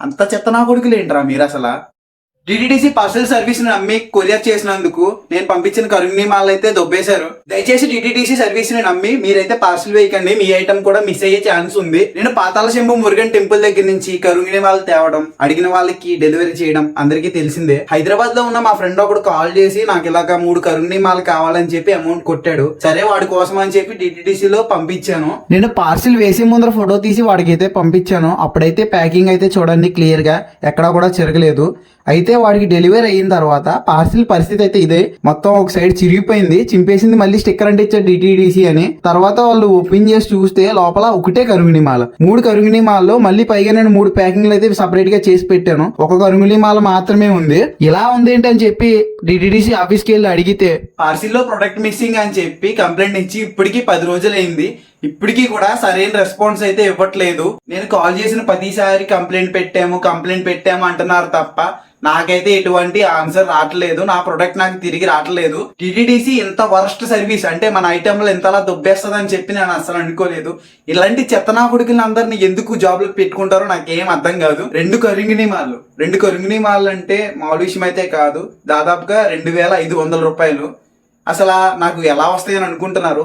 అంత చెత్త నా కొడుకులు ఏంట్రా మీరు అసలు. డిటిడిసి పార్సల్ సర్వీస్ ని నమ్మి కొరియర్ చేసినందుకు నేను పంపించిన కరుంగిని మాల్ అయితే దొబ్బేశారు. దయచేసి డిటిడిసి సర్వీస్ ని నమ్మి మీరైతే పార్సల్ వేయకండి, మీ ఐటమ్ కూడా మిస్ అయ్యే ఛాన్స్ ఉంది. నేను పాతాళ శంభు మురుగన్ టెంపుల్ దగ్గర నుంచి కరుంగిని మాల్ తేవడం, అడిగిన వాళ్ళకి డెలివరీ చేయడం అందరికీ తెలిసిందే. హైదరాబాద్ లో ఉన్న మా ఫ్రెండ్ ఒకడు కాల్ చేసి నాకు ఇలాగా 3 కరుంగిని మాల్ కావాలని చెప్పి అమౌంట్ కొట్టాడు. సరే వాడి కోసం అని చెప్పి డిటిడిసి లో పంపించాను. నేను పార్సిల్ వేసే ముందర ఫోటో తీసి వాడికి అయితే పంపించాను. అప్పుడైతే ప్యాకింగ్ అయితే చూడండి క్లియర్ గా ఎక్కడా కూడా చెరగలేదు. అయితే వాడికి డెలివరీ అయిన తర్వాత పార్సిల్ పరిస్థితి అయితే ఇదే, మొత్తం ఒక సైడ్ చిరిగిపోయింది, చింపేసింది. మళ్ళీ స్టిక్కర్ అంటే ఇచ్చారు డిటిడిసి అని. తర్వాత వాళ్ళు ఓపెన్ చేసి చూస్తే లోపల ఒకటే కరుంగిని మాల, 3 కరుంగిని మాల్లో మళ్ళీ పైగా నేను 3 ప్యాకింగ్లు అయితే సపరేట్ గా చేసి పెట్టాను. ఒక కరుంగిని మాల మాత్రమే ఉంది. ఇలా ఉంది ఏంటి అని చెప్పి డిటిడిసి ఆఫీస్ కి వెళ్ళి అడిగితే పార్సిల్ లో ప్రొడక్ట్ మిస్సింగ్ అని చెప్పి కంప్లైంట్ ఇచ్చి ఇప్పటికి 10 రోజులైంది. ఇప్పటికీ కూడా సరైన రెస్పాన్స్ అయితే ఇవ్వట్లేదు. నేను కాల్ చేసిన ప్రతిసారి కంప్లైంట్ పెట్టాము అంటున్నారు తప్ప నాకైతే ఎటువంటి ఆన్సర్ రావట్లేదు. నా ప్రొడక్ట్ నాకు తిరిగి రావట్లేదు. టిటిడిసి ఇంత వరస్ట్ సర్వీస్ అంటే మన ఐటమ్ లో ఇంతలా దొబ్బేస్తుందని చెప్పి నేను అసలు అనుకోలేదు. ఇలాంటి చెత్తనా కొడుకులు అందరిని ఎందుకు జాబ్ లో పెట్టుకుంటారో నాకేం అర్థం కాదు. 2 కరుంగిని మాల్ అంటే మామూలు విషయం అయితే కాదు. దాదాపుగా 2500 రూపాయలు. అసలు నాకు ఎలా వస్తాయని అనుకుంటున్నారు?